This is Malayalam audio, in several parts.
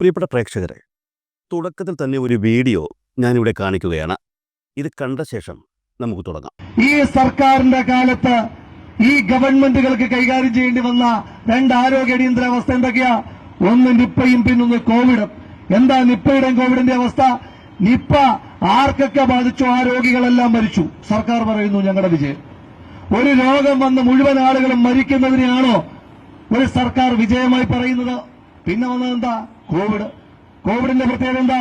പ്രിയപ്പെട്ട പ്രേക്ഷകരെ, തുടക്കത്തിൽ തന്നെ ഒരു വീഡിയോ ഞാനിവിടെ കാണിക്കുകയാണ്. ഇത് കണ്ട ശേഷം നമുക്ക് തുടങ്ങാം. ഈ സർക്കാരിന്റെ കാലത്ത് ഈ ഗവൺമെന്റുകൾക്ക് കൈകാര്യം ചെയ്യേണ്ടി വന്ന രണ്ട് ആരോഗ്യ അടിയന്തരാവസ്ഥ എന്തൊക്കെയാ? ഒന്ന് നിപ്പയും പിന്നൊന്ന് കോവിഡും. എന്താ നിപ്പയുടെയും കോവിഡിന്റെ അവസ്ഥ? നിപ്പ ആർക്കൊക്കെ ബാധിച്ചോ ആ രോഗികളെല്ലാം മരിച്ചു. സർക്കാർ പറയുന്നു ഞങ്ങളുടെ വിജയം. ഒരു രോഗം വന്ന് മുഴുവൻ ആളുകളും മരിക്കുന്നതിനെയാണോ ഒരു സർക്കാർ വിജയമായി പറയുന്നത്? പിന്നെ വന്നതെന്താ? കോവിഡ്. കോവിഡിന്റെ പ്രത്യേകത എന്താ?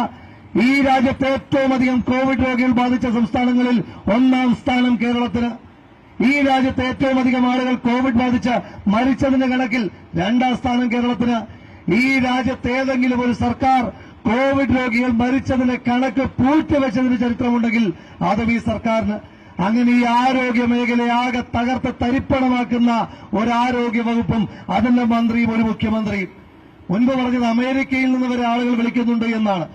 ഈ രാജ്യത്ത് ഏറ്റവും അധികം കോവിഡ് രോഗികൾ ബാധിച്ച സംസ്ഥാനങ്ങളിൽ ഒന്നാം സ്ഥാനം കേരളത്തിന്. ഈ രാജ്യത്ത് ഏറ്റവും അധികം ആളുകൾ കോവിഡ് ബാധിച്ച് മരിച്ചതിന്റെ കണക്കിൽ രണ്ടാം സ്ഥാനം കേരളത്തിന്. ഈ രാജ്യത്ത് ഏതെങ്കിലും ഒരു സർക്കാർ കോവിഡ് രോഗികൾ മരിച്ചതിന്റെ കണക്ക് പൂഴ്ത്തിവെച്ചതിന് ചരിത്രമുണ്ടെങ്കിൽ അതും ഈ സർക്കാരിന്. അങ്ങനെ ഈ ആരോഗ്യ മേഖലയെ ആകെ തകർത്ത് തരിപ്പണമാക്കുന്ന ഒരു ആരോഗ്യ വകുപ്പും അതിന്റെ മന്ത്രിയും ഒരു മുഖ്യമന്ത്രിയും. മുൻപ് പറഞ്ഞത് അമേരിക്കയിൽ നിന്ന് വരെ ആളുകൾ വിളിക്കുന്നുണ്ട് എന്നാണ്.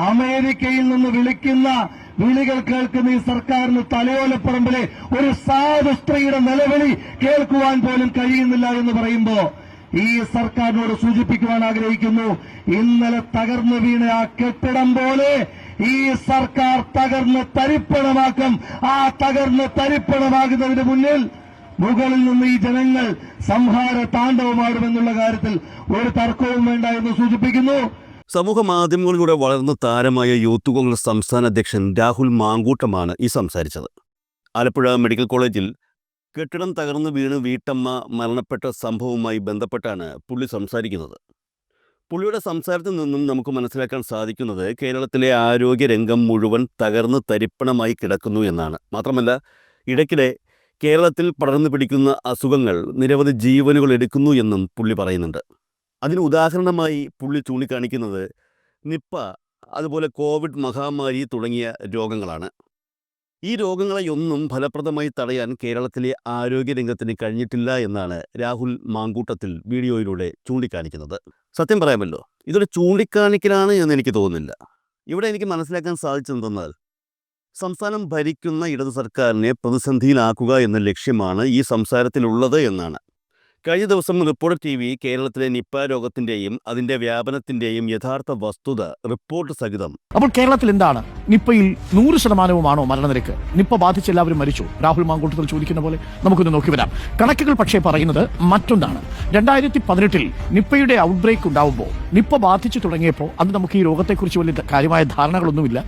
അമേരിക്കയിൽ നിന്ന് വിളിക്കുന്ന വിളികൾ കേൾക്കുന്ന ഈ സർക്കാരിന് തലയോലപ്പറമ്പിലെ ഒരു സാധു സ്ത്രീയുടെ നിലവിളി കേൾക്കുവാൻ പോലും കഴിയുന്നില്ല എന്ന് പറയുമ്പോ ഈ സർക്കാരിനോട് സൂചിപ്പിക്കുവാൻ ആഗ്രഹിക്കുന്നു, ഇന്നലെ തകർന്നു വീണ ആ കെട്ടിടം പോലെ ഈ സർക്കാർ തകർന്ന് തരിപ്പണമാക്കും. ആ തകർന്ന് തരിപ്പണമാകുന്നതിന് മുന്നിൽ മുകളിൽ നിന്ന് ഈ ജനങ്ങൾ സംഹാര താണ്ഡവമാടുമെന്നുള്ള കാര്യത്തിൽ ഒരു തർക്കവും വേണ്ട എന്ന് സൂചിപ്പിക്കുന്നു. സമൂഹ മാധ്യമങ്ങളിലൂടെ വളർന്ന താരമായ യൂത്ത് കോൺഗ്രസ് സംസ്ഥാന അധ്യക്ഷൻ രാഹുൽ മാങ്കൂട്ടമാണ് ഈ സംസാരിച്ചത്. ആലപ്പുഴ മെഡിക്കൽ കോളേജിൽ കെട്ടിടം തകർന്നു വീണ് വീട്ടമ്മ മരണപ്പെട്ട സംഭവവുമായി ബന്ധപ്പെട്ടാണ് പുള്ളി സംസാരിക്കുന്നത്. പുള്ളിയുടെ സംസാരത്തിൽ നിന്നും നമുക്ക് മനസ്സിലാക്കാൻ സാധിക്കുന്നത് കേരളത്തിലെ ആരോഗ്യരംഗം മുഴുവൻ തകർന്ന് തരിപ്പണമായി കിടക്കുന്നു എന്നാണ്. മാത്രമല്ല, ഇടയ്ക്കിടെ കേരളത്തിൽ പടർന്നു പിടിക്കുന്ന അസുഖങ്ങൾ നിരവധി ജീവനുകൾ എടുക്കുന്നു എന്നും പുള്ളി പറയുന്നുണ്ട്. അതിന് ഉദാഹരണമായി പുള്ളി ചൂണ്ടിക്കാണിക്കുന്നത് നിപ്പ, അതുപോലെ കോവിഡ് മഹാമാരി തുടങ്ങിയ രോഗങ്ങളാണ്. ഈ രോഗങ്ങളെയൊന്നും ഫലപ്രദമായി തടയാൻ കേരളത്തിലെ ആരോഗ്യരംഗത്തിന് കഴിഞ്ഞിട്ടില്ല എന്നാണ് രാഹുൽ മാങ്കൂട്ടത്തിൽ വീഡിയോയിലൂടെ ചൂണ്ടിക്കാണിക്കുന്നത്. സത്യം പറയാമല്ലോ, ഇതൊരു ചൂണ്ടിക്കാണിക്കലാണ് എന്ന് എനിക്ക് തോന്നുന്നില്ല. ഇവിടെ എനിക്ക് മനസ്സിലാക്കാൻ സാധിച്ചതെന്തെന്നാൽ, സംസ്ഥാനം ഭരിക്കുന്ന ഇടതു സർക്കാരിനെ പ്രതിസന്ധിയിലാക്കുക എന്ന ലക്ഷ്യമാണ് ഈ സംസാരത്തിലുള്ളത് എന്നാണ്. കഴിഞ്ഞ ദിവസം റിപ്പോർട്ടർ TV കേരളത്തിലെ നിപ്പ രോഗത്തിന്റെയും അതിന്റെ വ്യാപനത്തിന്റെയും യഥാർത്ഥ വസ്തുത റിപ്പോർട്ട് സഹിതം. അപ്പോൾ കേരളത്തിൽ എന്താണ്? നിപ്പയിൽ 100% മരണനിരക്ക്? നിപ്പ ബാധിച്ച് എല്ലാവരും മരിച്ചു? രാഹുൽ മാങ്കൂട്ടത്തിൽ ചോദിക്കുന്ന പോലെ നമുക്കൊന്ന് നോക്കി വരാം. കണക്കുകൾ പക്ഷേ പറയുന്നത് മറ്റൊന്നാണ്. 2018 നിപ്പയുടെ ഔട്ട്ബ്രേക്ക് ഉണ്ടാവുമ്പോൾ, നിപ്പ ബാധിച്ചു തുടങ്ങിയപ്പോൾ അത് നമുക്ക് ഈ രോഗത്തെക്കുറിച്ച് വലിയ കാര്യമായ ധാരണകളൊന്നുമില്ല.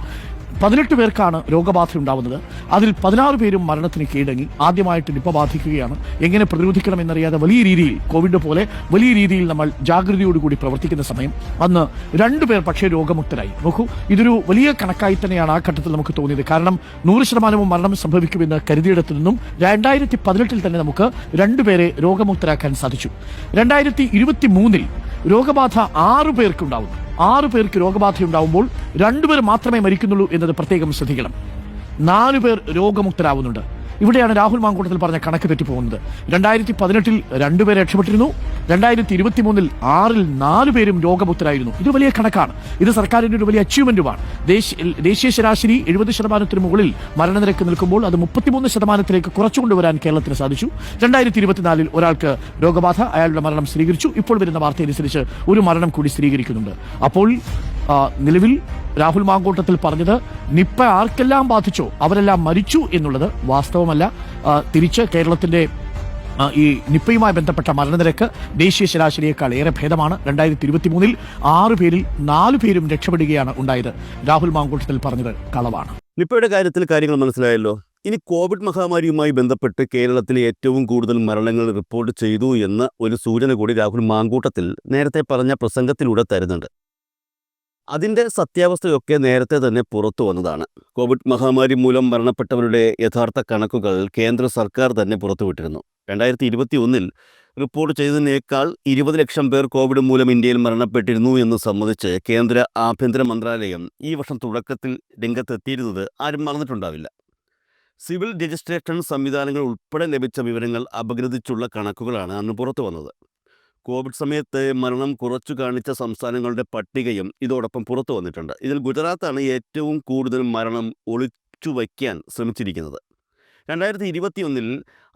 18 പേർക്കാണ് രോഗബാധ ഉണ്ടാവുന്നത്. അതിൽ 16 പേരും മരണത്തിന് കീഴടങ്ങി. ആദ്യമായിട്ട് നിപ്പ ബാധിക്കുകയാണ്. എങ്ങനെ പ്രതിരോധിക്കണം എന്നറിയാതെ വലിയ രീതിയിൽ, കോവിഡ് പോലെ വലിയ രീതിയിൽ നമ്മൾ ജാഗ്രതയോടുകൂടി പ്രവർത്തിക്കുന്ന സമയം അന്ന് 2 പേർ പക്ഷേ രോഗമുക്തരായി. നോക്കൂ, ഇതൊരു വലിയ കണക്കായി തന്നെയാണ് ആ ഘട്ടത്തിൽ നമുക്ക് തോന്നിയത്. കാരണം 100% മരണം സംഭവിക്കുമെന്ന് കരുതിയിടത്തു നിന്നും 2018 തന്നെ നമുക്ക് 2 പേരെ രോഗമുക്തരാക്കാൻ സാധിച്ചു. 2023 രോഗബാധ 6 പേർക്കുണ്ടാവുന്നു. 6 പേർക്ക് രോഗബാധയുണ്ടാവുമ്പോൾ 2 പേർ മാത്രമേ മരിക്കുന്നുള്ളൂ എന്നത് പ്രത്യേകം ശ്രദ്ധിക്കണം. 4 പേർ രോഗമുക്തരാവുന്നുണ്ട്. ഇവിടെയാണ് രാഹുൽ മാങ്കൂട്ടത്തിൽ പറഞ്ഞ കണക്ക് തെറ്റിപ്പോകുന്നത്. 2018 2 പേരെ രക്ഷപ്പെട്ടിരുന്നു. 2023 6ൽ 4 പേരും രോഗമുക്തരായിരുന്നു. ഇത് വലിയ കണക്കാണ്. ഇത് സർക്കാരിന്റെ ഒരു വലിയ അച്ചീവ്മെന്റുമാണ്. ദേശീയ ശരാശരി 70% മുകളിൽ മരണനിരക്ക് നിൽക്കുമ്പോൾ അത് 33% കുറച്ചുകൊണ്ടുവരാൻ കേരളത്തിന് സാധിച്ചു. 2024 ഒരാൾക്ക് രോഗബാധ, അയാളുടെ മരണം സ്ഥിരീകരിച്ചു. ഇപ്പോൾ വരുന്ന വാർത്തയനുസരിച്ച് ഒരു മരണം കൂടി സ്ഥിരീകരിക്കുന്നുണ്ട്. അപ്പോൾ നിലവിൽ രാഹുൽ മാങ്കൂട്ടത്തിൽ പറഞ്ഞത് നിപ്പ ആർക്കെല്ലാം ബാധിച്ചോ അവരെല്ലാം മരിച്ചു എന്നുള്ളത് വാസ്തവമല്ല. തിരിച്ച് കേരളത്തിന്റെ ഈ നിപ്പയുമായി ബന്ധപ്പെട്ട മരണനിരക്ക് ദേശീയ ശരാശരിയേക്കാൾ ഏറെ ഭേദമാണ്. 2023 6 പേരിൽ 4 പേരും രക്ഷപ്പെടുകയാണ് ഉണ്ടായത്. രാഹുൽ മാങ്കൂട്ടത്തിൽ പറഞ്ഞത് കളവാണ്. നിപ്പയുടെ കാര്യത്തിൽ കാര്യങ്ങൾ മനസ്സിലായല്ലോ. ഇനി കോവിഡ് മഹാമാരിയുമായി ബന്ധപ്പെട്ട് കേരളത്തിലെ ഏറ്റവും കൂടുതൽ മരണങ്ങൾ റിപ്പോർട്ട് ചെയ്തു എന്ന ഒരു സൂചന കൂടി രാഹുൽ മാങ്കൂട്ടത്തിൽ നേരത്തെ പറഞ്ഞ പ്രസംഗത്തിലൂടെ തരുന്നുണ്ട്. അതിൻ്റെ സത്യാവസ്ഥയൊക്കെ നേരത്തെ തന്നെ പുറത്തു വന്നതാണ്. കോവിഡ് മഹാമാരി മൂലം മരണപ്പെട്ടവരുടെ യഥാർത്ഥ കണക്കുകൾ കേന്ദ്ര സർക്കാർ തന്നെ പുറത്തുവിട്ടിരുന്നു. 2021 റിപ്പോർട്ട് ചെയ്തതിനേക്കാൾ 20 ലക്ഷം പേർ കോവിഡ് മൂലം ഇന്ത്യയിൽ മരണപ്പെട്ടിരുന്നു എന്ന് സംബന്ധിച്ച് കേന്ദ്ര ആഭ്യന്തര മന്ത്രാലയം ഈ വർഷം തുടക്കത്തിൽ രംഗത്തെത്തിയിരുന്നത് ആരും മറന്നിട്ടുണ്ടാവില്ല. സിവിൽ രജിസ്ട്രേഷൻ സംവിധാനങ്ങൾ ഉൾപ്പെടെ ലഭിച്ച വിവരങ്ങൾ അപഗ്രഥിച്ചുള്ള കണക്കുകളാണ് അന്ന് പുറത്തു വന്നത്. കോവിഡ് സമയത്ത് മരണം കുറച്ചു കാണിച്ച സംസ്ഥാനങ്ങളുടെ പട്ടികയും ഇതോടൊപ്പം പുറത്തു വന്നിട്ടുണ്ട്. ഇതിൽ ഗുജറാത്താണ് ഏറ്റവും കൂടുതൽ മരണം ഒളിച്ചു വയ്ക്കാൻ ശ്രമിച്ചിരിക്കുന്നത്. 2021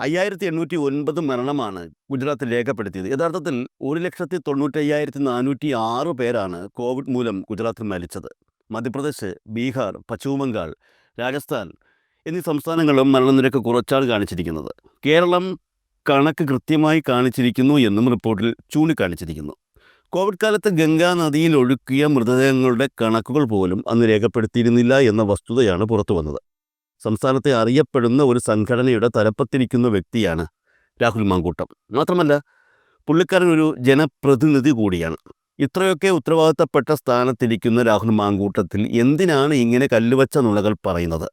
5809 മരണമാണ് ഗുജറാത്തിൽ രേഖപ്പെടുത്തിയത്. യഥാർത്ഥത്തിൽ 1,95,406 പേരാണ് കോവിഡ് മൂലം ഗുജറാത്തിൽ മരിച്ചത്. മധ്യപ്രദേശ്, ബീഹാർ, പശ്ചിമ ബംഗാൾ, രാജസ്ഥാൻ എന്നീ സംസ്ഥാനങ്ങളും മരണനിരക്ക് കുറച്ചാണ് കാണിച്ചിരിക്കുന്നത്. കേരളം കണക്ക് കൃത്യമായി കാണിച്ചിരിക്കുന്നു എന്നും റിപ്പോർട്ടിൽ ചൂണ്ടിക്കാണിച്ചിരിക്കുന്നു. കോവിഡ് കാലത്ത് ഗംഗാ നദിയിൽ ഒഴുക്കിയ മൃതദേഹങ്ങളുടെ കണക്കുകൾ പോലും അന്ന് രേഖപ്പെടുത്തിയിരുന്നില്ല എന്ന വസ്തുതയാണ് പുറത്തു വന്നത്. സംസ്ഥാനത്തെ അറിയപ്പെടുന്ന ഒരു സംഘടനയുടെ തലപ്പത്തിരിക്കുന്ന വ്യക്തിയാണ് രാഹുൽ മാങ്കൂട്ടം. മാത്രമല്ല, പുള്ളിക്കാരൻ ഒരു ജനപ്രതിനിധി കൂടിയാണ്. ഇത്രയൊക്കെ ഉത്തരവാദിത്തപ്പെട്ട സ്ഥാനത്തിരിക്കുന്ന രാഹുൽ മാങ്കൂട്ടത്തിൽ എന്തിനാണ് ഇങ്ങനെ കല്ലുവച്ച നുണകൾ പറയുന്നത്?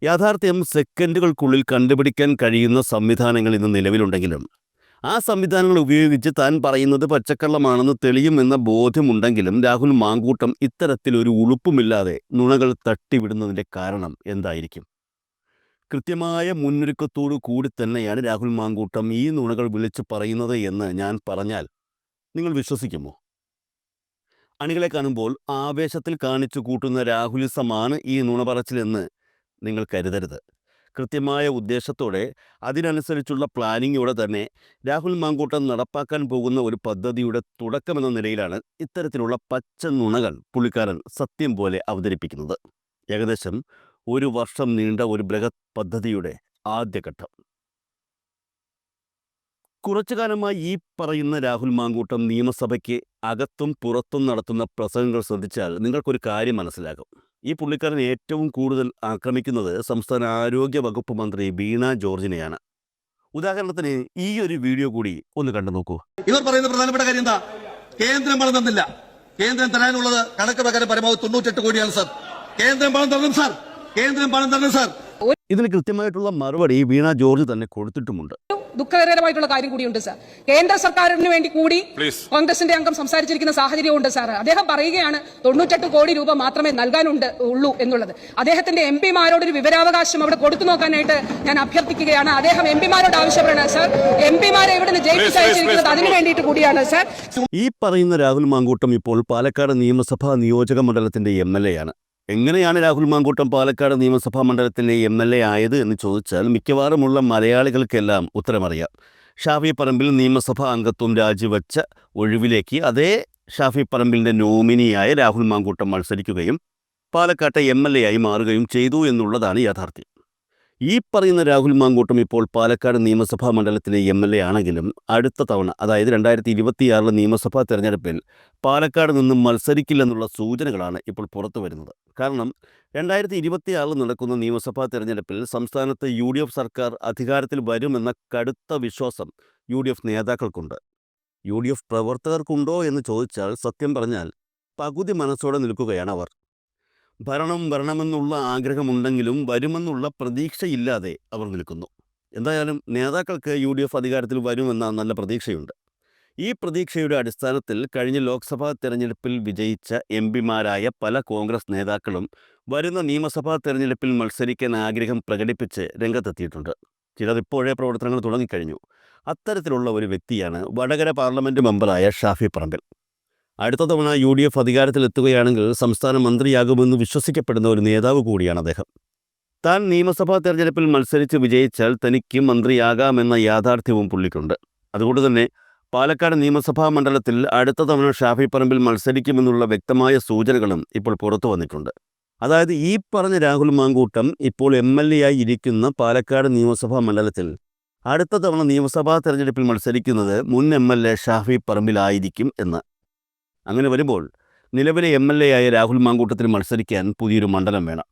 യാഥാർത്ഥ്യം സെക്കൻഡുകൾക്കുള്ളിൽ കണ്ടുപിടിക്കാൻ കഴിയുന്ന സംവിധാനങ്ങൾ ഇന്ന് നിലവിലുണ്ടെങ്കിലും ആ സംവിധാനങ്ങൾ ഉപയോഗിച്ച് താൻ പറയുന്നത് പച്ചക്കള്ളമാണെന്ന് തെളിയുമെന്ന ബോധ്യമുണ്ടെങ്കിലും രാഹുൽ മാങ്കൂട്ടം ഇത്തരത്തിലൊരു ഉളുപ്പുമില്ലാതെ നുണകൾ തട്ടിവിടുന്നതിൻ്റെ കാരണം എന്തായിരിക്കും? കൃത്യമായ മുന്നൊരുക്കത്തോടു കൂടി തന്നെയാണ് രാഹുൽ മാങ്കൂട്ടം ഈ നുണകൾ വിളിച്ചു പറയുന്നത് എന്ന് ഞാൻ പറഞ്ഞാൽ നിങ്ങൾ വിശ്വസിക്കുമോ? അണികളെ കാണുമ്പോൾ ആവേശത്തിൽ കാണിച്ചു കൂട്ടുന്ന രാഹുലിസമാണ് ഈ നുണ പറച്ചിലെന്ന് നിങ്ങൾ കരുതരുത്. കൃത്യമായ ഉദ്ദേശത്തോടെ അതിനനുസരിച്ചുള്ള പ്ലാനിങ്ങോടെ തന്നെ രാഹുൽ മാങ്കൂട്ടം നടപ്പാക്കാൻ പോകുന്ന ഒരു പദ്ധതിയുടെ തുടക്കമെന്ന നിലയിലാണ് ഇത്തരത്തിലുള്ള പച്ച നുണകൾ പുള്ളിക്കാരൻ സത്യം പോലെ അവതരിപ്പിക്കുന്നത്. ഏകദേശം 1 വർഷം നീണ്ട ഒരു ബൃഹത് പദ്ധതിയുടെ ആദ്യഘട്ടം. കുറച്ചു കാലമായി ഈ പറയുന്ന രാഹുൽ മാങ്കൂട്ടം നിയമസഭയ്ക്ക് അകത്തും പുറത്തും നടത്തുന്ന പ്രസംഗങ്ങൾ ശ്രദ്ധിച്ചാൽ നിങ്ങൾക്കൊരു കാര്യം മനസ്സിലാകും. ഈ പുള്ളിക്കാരൻ ഏറ്റവും കൂടുതൽ ആക്രമിക്കുന്നത് സംസ്ഥാന ആരോഗ്യ വകുപ്പ് മന്ത്രി വീണ ജോർജിനെയാണ്. ഉദാഹരണത്തിന് ഈ ഒരു വീഡിയോ കൂടി ഒന്ന് കണ്ടു നോക്കൂ. ഇവർ പറയുന്ന പ്രധാനപ്പെട്ട കാര്യം എന്താ? കേന്ദ്രം പണം തന്നില്ല. കേന്ദ്രം തരാനുള്ളത് കണക്ക് പ്രകാരം പരമാവധി 98 കോടിയാണ് സാർ. കേന്ദ്രം പണം തരണം സാർ. കേന്ദ്രം പണം തരണം സാർ. ഇതിന് കൃത്യമായിട്ടുള്ള മറുപടി വീണ ജോർജ് തന്നെ കൊടുത്തിട്ടുമുണ്ട്. ദുഃഖകരമായിട്ടുള്ള കാര്യം കൂടിയുണ്ട് സാർ. കേന്ദ്ര സർക്കാരിന് വേണ്ടി കൂടി കോൺഗ്രസിന്റെ അംഗം സംസാരിച്ചിരിക്കുന്ന സാഹചര്യമുണ്ട് സാർ. അദ്ദേഹം പറയുകയാണ് 98 കോടി രൂപ മാത്രമേ ഉള്ളൂ എന്നുള്ളത്. അദ്ദേഹത്തിന്റെ എംപിമാരോട് ഒരു വിവരാവകാശം അവിടെ കൊടുത്തു നോക്കാനായിട്ട് ഞാൻ അഭ്യർത്ഥിക്കുകയാണ്. അദ്ദേഹം എംപിമാരോട് ആവശ്യപ്പെടുന്നത് സാർ, എംപിമാരെ ഇവിടെ നിന്ന് ജയിപ്പിച്ചയച്ചിരിക്കുന്നത് അതിനു വേണ്ടിയിട്ട് കൂടിയാണ് സാർ. ഈ പറയുന്ന രാഹുൽ മാങ്കൂട്ടം ഇപ്പോൾ പാലക്കാട് നിയമസഭാ നിയോജക മണ്ഡലത്തിന്റെ MLA ആണ്. എങ്ങനെയാണ് രാഹുൽ മാങ്കൂട്ടം പാലക്കാട് നിയമസഭാ മണ്ഡലത്തിലെ MLA ആയത് എന്ന് ചോദിച്ചാൽ മിക്കവാറുമുള്ള മലയാളികൾക്കെല്ലാം ഉത്തരമറിയാം. ഷാഫി പറമ്പിൽ നിയമസഭാ അംഗത്വം രാജിവെച്ച ഒഴിവിലേക്ക് അതേ ഷാഫി പറമ്പിലിൻ്റെ നോമിനിയായ രാഹുൽ മാങ്കൂട്ടം മത്സരിക്കുകയും പാലക്കാട്ടെ MLA ആയി മാറുകയും ചെയ്തു എന്നുള്ളതാണ് യാഥാർത്ഥ്യം. ഈ പറയുന്ന രാഹുൽ മാങ്കൂട്ടം ഇപ്പോൾ പാലക്കാട് നിയമസഭാ മണ്ഡലത്തിലെ MLA ആണെങ്കിലും അടുത്ത തവണ, അതായത് 2026 നിയമസഭാ തെരഞ്ഞെടുപ്പിൽ പാലക്കാട് നിന്നും മത്സരിക്കില്ലെന്നുള്ള സൂചനകളാണ് ഇപ്പോൾ പുറത്തു വരുന്നത്. കാരണം 2026 നടക്കുന്ന നിയമസഭാ തെരഞ്ഞെടുപ്പിൽ സംസ്ഥാനത്ത് UDF സർക്കാർ അധികാരത്തിൽ വരുമെന്ന കടുത്ത വിശ്വാസം UDF നേതാക്കൾക്കുണ്ട്. UDF പ്രവർത്തകർക്കുണ്ടോ എന്ന് ചോദിച്ചാൽ സത്യം പറഞ്ഞാൽ പകുതി മനസ്സോടെ നിൽക്കുകയാണ് അവർ. ഭരണം വരണമെന്നുള്ള ആഗ്രഹമുണ്ടെങ്കിലും വരുമെന്നുള്ള പ്രതീക്ഷയില്ലാതെ അവർ നിൽക്കുന്നു. എന്തായാലും നേതാക്കൾക്ക് UDF അധികാരത്തിൽ വരുമെന്ന നല്ല പ്രതീക്ഷയുണ്ട്. ഈ പ്രതീക്ഷയുടെ അടിസ്ഥാനത്തിൽ കഴിഞ്ഞ ലോക്സഭാ തെരഞ്ഞെടുപ്പിൽ വിജയിച്ച MPമാരായ പല കോൺഗ്രസ് നേതാക്കളും വരുന്ന നിയമസഭാ തെരഞ്ഞെടുപ്പിൽ മത്സരിക്കാൻ ആഗ്രഹം പ്രകടിപ്പിച്ച് രംഗത്തെത്തിയിട്ടുണ്ട്. ചിലർ ഇപ്പോഴേ പ്രവർത്തനങ്ങൾ തുടങ്ങിക്കഴിഞ്ഞു. അത്തരത്തിലുള്ള ഒരു വ്യക്തിയാണ് വടകര പാർലമെൻറ്റ് മെമ്പറായ ഷാഫി പറമ്പിൽ. അടുത്ത തവണ UDF അധികാരത്തിലെത്തുകയാണെങ്കിൽ സംസ്ഥാന മന്ത്രിയാകുമെന്ന് വിശ്വസിക്കപ്പെടുന്ന ഒരു നേതാവ് കൂടിയാണ് അദ്ദേഹം. താൻ നിയമസഭാ തെരഞ്ഞെടുപ്പിൽ മത്സരിച്ച് വിജയിച്ചാൽ തനിക്ക് മന്ത്രിയാകാമെന്ന യാഥാർത്ഥ്യവും പുള്ളിക്കുണ്ട്. അതുകൊണ്ട് തന്നെ പാലക്കാട് നിയമസഭാ മണ്ഡലത്തിൽ അടുത്ത തവണ ഷാഫി പറമ്പിൽ മത്സരിക്കുമെന്നുള്ള വ്യക്തമായ സൂചനകളും ഇപ്പോൾ പുറത്തു വന്നിട്ടുണ്ട്. അതായത് ഈ പറഞ്ഞ രാഹുൽ മാങ്കൂട്ടം ഇപ്പോൾ MLA ആയി ഇരിക്കുന്ന പാലക്കാട് നിയമസഭാ മണ്ഡലത്തിൽ അടുത്ത തവണ നിയമസഭാ തെരഞ്ഞെടുപ്പിൽ മത്സരിക്കുന്നത് മുൻ MLA ഷാഫി പറമ്പിലായിരിക്കും എന്ന്. അങ്ങനെ വരുമ്പോൾ നിലവിലെ MLA ആയ രാഹുൽ മാങ്കൂട്ടത്തിന് മത്സരിക്കാൻ പുതിയൊരു മണ്ഡലം വേണം.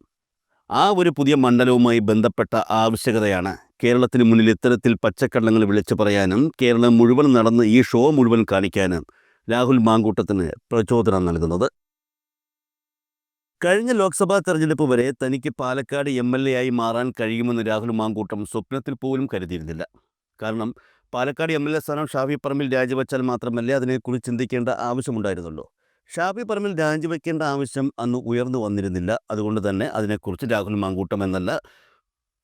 ആ ഒരു പുതിയ മണ്ഡലവുമായി ബന്ധപ്പെട്ട ആവശ്യകതയാണ് കേരളത്തിന് മുന്നിൽ ഇത്തരത്തിൽ പച്ചക്കള്ളങ്ങൾ വിളിച്ചു പറയാനും കേരളം മുഴുവൻ നടന്ന് ഈ ഷോ മുഴുവൻ കാണിക്കാനും രാഹുൽ മാങ്കൂട്ടത്തിന് പ്രചോദനം നൽകുന്നത്. കഴിഞ്ഞ ലോക്സഭാ തെരഞ്ഞെടുപ്പ് വരെ തനിക്ക് പാലക്കാട് MLA ആയി മാറാൻ കഴിയുമെന്ന് രാഹുൽ മാങ്കൂട്ടം സ്വപ്നത്തിൽ പോലും കരുതിയിരുന്നില്ല. കാരണം പാലക്കാട് MLA സ്ഥാനം ഷാഫി പറമ്പിൽ രാജിവെച്ചാൽ മാത്രമല്ലേ അതിനെക്കുറിച്ച് ചിന്തിക്കേണ്ട ആവശ്യമുണ്ടായിരുന്നുള്ളൂ. ഷാഫി പറമ്പിൽ രാജിവെക്കേണ്ട ആവശ്യം അന്ന് ഉയർന്നു വന്നിരുന്നില്ല. അതുകൊണ്ട് തന്നെ അതിനെക്കുറിച്ച് രാഹുൽ മാങ്കൂട്ടം എന്നല്ല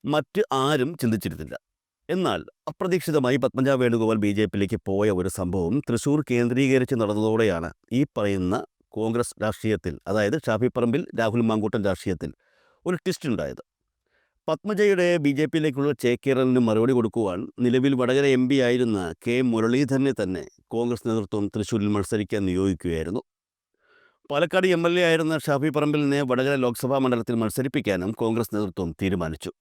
മറ്റ് ആരും ചിന്തിച്ചിരുന്നില്ല. എന്നാൽ അപ്രതീക്ഷിതമായി പത്മജ വേണുഗോപാൽ BJPയിലേക്ക് പോയ ഒരു സംഭവം തൃശ്ശൂർ കേന്ദ്രീകരിച്ച് നടന്നതോടെയാണ് ഈ പറയുന്ന കോൺഗ്രസ് രാഷ്ട്രീയത്തിൽ, അതായത് ഷാഫി പറമ്പിൽ രാഹുൽ മാങ്കൂട്ടം രാഷ്ട്രീയത്തിൽ ഒരു ട്വിസ്റ്റ് ഉണ്ടായത്. പത്മജയുടെ BJPയിലേക്കുള്ള ചേക്കേറലിന് മറുപടി കൊടുക്കുവാൻ നിലവിൽ വടകര MP ആയിരുന്ന കെ മുരളീധരനെ തന്നെ കോൺഗ്രസ് നേതൃത്വം തൃശ്ശൂരിൽ മത്സരിക്കാൻ നിയോഗിക്കുകയായിരുന്നു. പാലക്കാട് MLA ആയിരുന്ന ഷാഫി പറമ്പിലിനെ വടകര ലോക്സഭാ മണ്ഡലത്തിൽ മത്സരിപ്പിക്കാനും കോൺഗ്രസ് നേതൃത്വം തീരുമാനിച്ചു.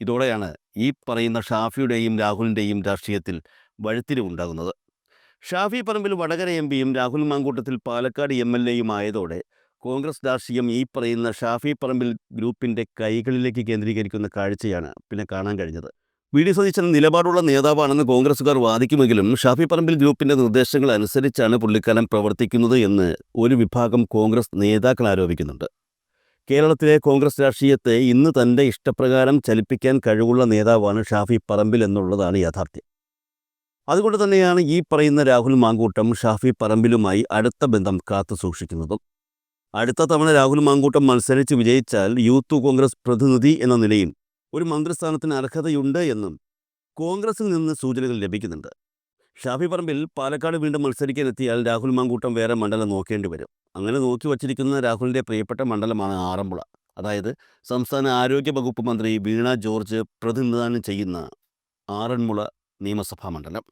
ഇതോടെയാണ് ഈ പറയുന്ന ഷാഫിയുടെയും രാഹുലിൻ്റെയും രാഷ്ട്രീയത്തിൽ വഴിത്തിരിവുണ്ടാകുന്നത്. ഷാഫി പറമ്പിൽ വടകര MPയും രാഹുൽ മാങ്കൂട്ടത്തിൽ പാലക്കാട് MLAയും ആയതോടെ കോൺഗ്രസ് രാഷ്ട്രീയം ഈ പറയുന്ന ഷാഫി പറമ്പിൽ ഗ്രൂപ്പിൻ്റെ കൈകളിലേക്ക് കേന്ദ്രീകരിക്കുന്ന കാഴ്ചയാണ് പിന്നെ കാണാൻ കഴിഞ്ഞത്. VD സതീശൻ നിലപാടുള്ള നേതാവാണെന്ന് കോൺഗ്രസുകാർ വാദിക്കുമെങ്കിലും ഷാഫി പറമ്പിൽ ഗ്രൂപ്പിൻ്റെ നിർദ്ദേശങ്ങൾ അനുസരിച്ചാണ് പുള്ളിക്കാരൻ പ്രവർത്തിക്കുന്നത് എന്ന് ഒരു വിഭാഗം കോൺഗ്രസ് നേതാക്കൾ ആരോപിക്കുന്നുണ്ട്. കേരളത്തിലെ കോൺഗ്രസ് രാഷ്ട്രീയത്തെ ഇന്ന് തൻ്റെ ഇഷ്ടപ്രകാരം ചലിപ്പിക്കാൻ കഴിവുള്ള നേതാവാണ് ഷാഫി പറമ്പിൽ എന്നുള്ളതാണ് യാഥാർത്ഥ്യം. അതുകൊണ്ട് തന്നെയാണ് ഈ പറയുന്ന രാഹുൽ മാങ്കൂട്ടം ഷാഫി പറമ്പിലുമായി അടുത്ത ബന്ധം കാത്തു സൂക്ഷിക്കുന്നതും. അടുത്ത തവണ രാഹുൽ മാങ്കൂട്ടം മത്സരിച്ച് വിജയിച്ചാൽ യൂത്ത് കോൺഗ്രസ് പ്രതിനിധി എന്ന നിലയിൽ ഒരു മന്ത്രിസ്ഥാനത്തിന് അർഹതയുണ്ട് എന്നും കോൺഗ്രസിൽ നിന്ന് സൂചനകൾ ലഭിക്കുന്നുണ്ട്. ഷാഫി പറമ്പിൽ പാലക്കാട് വീണ്ടും മത്സരിക്കാനെത്തിയാൽ രാഹുൽ മാങ്കൂട്ടം വേറെ മണ്ഡലം നോക്കേണ്ടി വരും. അങ്ങനെ നോക്കി വച്ചിരിക്കുന്ന രാഹുലിൻ്റെ പ്രിയപ്പെട്ട മണ്ഡലമാണ് ആറന്മുള. അതായത് സംസ്ഥാന ആരോഗ്യ വകുപ്പ് മന്ത്രി വീണ ജോർജ് പ്രതിനിധാനം ചെയ്യുന്ന ആറന്മുള നിയമസഭാ മണ്ഡലം.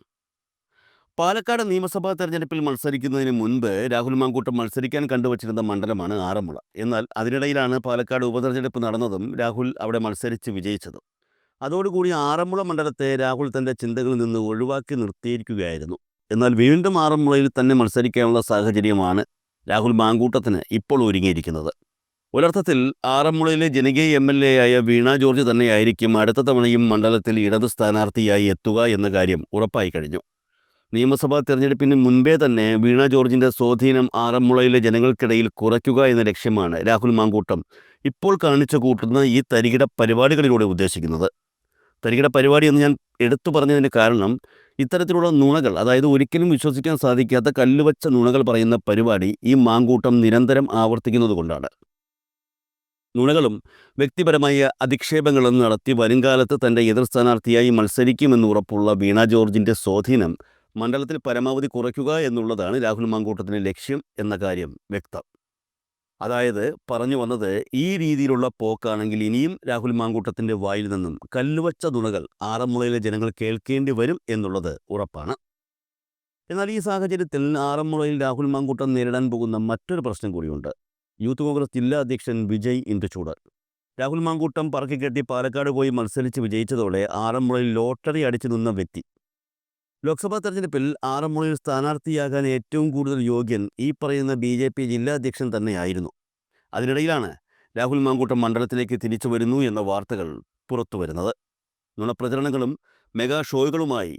പാലക്കാട് നിയമസഭാ തെരഞ്ഞെടുപ്പിൽ മത്സരിക്കുന്നതിന് മുൻപ് രാഹുൽ മാങ്കൂട്ടം മത്സരിക്കാൻ കണ്ടുവച്ചിരുന്ന മണ്ഡലമാണ് ആറന്മുള. എന്നാൽ അതിനിടയിലാണ് പാലക്കാട് ഉപതെരഞ്ഞെടുപ്പ് നടന്നതും രാഹുൽ അവിടെ മത്സരിച്ച് വിജയിച്ചതും. അതോടുകൂടി ആറന്മുള മണ്ഡലത്തെ രാഹുൽ തൻ്റെ ചിന്തകളിൽ നിന്ന് ഒഴിവാക്കി നിർത്തിയിരിക്കുകയായിരുന്നു. എന്നാൽ വീണ്ടും ആറന്മുളയിൽ തന്നെ മത്സരിക്കാനുള്ള സാഹചര്യമാണ് രാഹുൽ മാങ്കൂട്ടത്തിന് ഇപ്പോൾ ഒരുങ്ങിയിരിക്കുന്നത്. ഒരർത്ഥത്തിൽ ആറന്മുളയിലെ ജനകീയ MLA ആയ വീണ ജോർജ് തന്നെയായിരിക്കും അടുത്ത തവണയും മണ്ഡലത്തിൽ ഇടത് സ്ഥാനാർത്ഥിയായി എത്തുക എന്ന കാര്യം ഉറപ്പായി കഴിഞ്ഞു. നിയമസഭാ തെരഞ്ഞെടുപ്പിന് മുൻപേ തന്നെ വീണ ജോർജിൻ്റെ സ്വാധീനം ആറന്മുളയിലെ ജനങ്ങൾക്കിടയിൽ കുറയ്ക്കുക എന്ന ലക്ഷ്യമാണ് രാഹുൽ മാങ്കൂട്ടം ഇപ്പോൾ കാണിച്ചു കൂട്ടുന്ന ഈ തരികിട പരിപാടികളിലൂടെ ഉദ്ദേശിക്കുന്നത്. തരികിട പരിപാടി എന്ന് ഞാൻ എടുത്തു പറഞ്ഞതിന് കാരണം ഇത്തരത്തിലുള്ള നുണകൾ, അതായത് ഒരിക്കലും വിശ്വസിക്കാൻ സാധിക്കാത്ത കല്ലുവച്ച നുണകൾ പറയുന്ന പരിപാടി ഈ മാങ്കൂട്ടം നിരന്തരം ആവർത്തിക്കുന്നത് കൊണ്ടാണ്. നുണകളും വ്യക്തിപരമായ അധിക്ഷേപങ്ങളും നടത്തി വരുംകാലത്ത് തൻ്റെ എതിർ സ്ഥാനാർത്ഥിയായി മത്സരിക്കുമെന്ന് ഉറപ്പുള്ള വീണ ജോർജിൻ്റെ സ്വാധീനം മണ്ഡലത്തിൽ പരമാവധി കുറയ്ക്കുക എന്നുള്ളതാണ് രാഹുൽ മാങ്കൂട്ടത്തിൻ്റെ ലക്ഷ്യം എന്ന കാര്യം വ്യക്തം. അതായത് പറഞ്ഞു വന്നത്, ഈ രീതിയിലുള്ള പോക്കാണെങ്കിൽ ഇനിയും രാഹുൽ മാങ്കൂട്ടത്തിൻ്റെ വായിൽ നിന്നും കല്ലുവച്ച നുണകൾ ആറന്മുളയിലെ ജനങ്ങൾ കേൾക്കേണ്ടി വരും എന്നുള്ളത് ഉറപ്പാണ്. എന്നാൽ ഈ സാഹചര്യത്തിൽ ആറന്മുളയിൽ രാഹുൽ മാങ്കൂട്ടം നേരിടാൻ പോകുന്ന മറ്റൊരു പ്രശ്നം കൂടിയുണ്ട്. യൂത്ത് കോൺഗ്രസ് ജില്ലാ അധ്യക്ഷൻ വിജയ് ഇന്ദ്രചൂട്. രാഹുൽ മാങ്കൂട്ടം പറക്കിക്കെട്ടി പാലക്കാട് പോയി മത്സരിച്ച് വിജയിച്ചതോടെ ആറന്മുളയിൽ ലോട്ടറി അടിച്ചു നിന്ന വ്യക്തി. ലോക്സഭാ തെരഞ്ഞെടുപ്പിൽ ആറന്മുളയിൽ സ്ഥാനാർത്ഥിയാകാൻ ഏറ്റവും കൂടുതൽ യോഗ്യൻ ഈ പറയുന്ന BJP ജില്ലാ അധ്യക്ഷൻ തന്നെയായിരുന്നു. അതിനിടയിലാണ് രാഹുൽ മാങ്കൂട്ടം മണ്ഡലത്തിലേക്ക് തിരിച്ചു വരുന്നു എന്ന വാർത്തകൾ പുറത്തു വരുന്നത്. നുണപ്രചരണങ്ങളും മെഗാ ഷോകളുമായി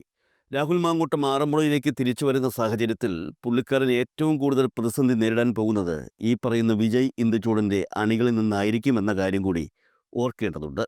രാഹുൽ മാങ്കൂട്ടം ആറന്മുളയിലേക്ക് തിരിച്ചു വരുന്ന സാഹചര്യത്തിൽ പുള്ളിക്കാരൻ ഏറ്റവും കൂടുതൽ പ്രതിസന്ധി നേരിടാൻ പോകുന്നത് ഈ പറയുന്ന വിജയ് ഇന്ദ്രചൂഡിൻ്റെ അണികളിൽ നിന്നായിരിക്കും എന്ന കാര്യം കൂടി ഓർക്കേണ്ടതുണ്ട്.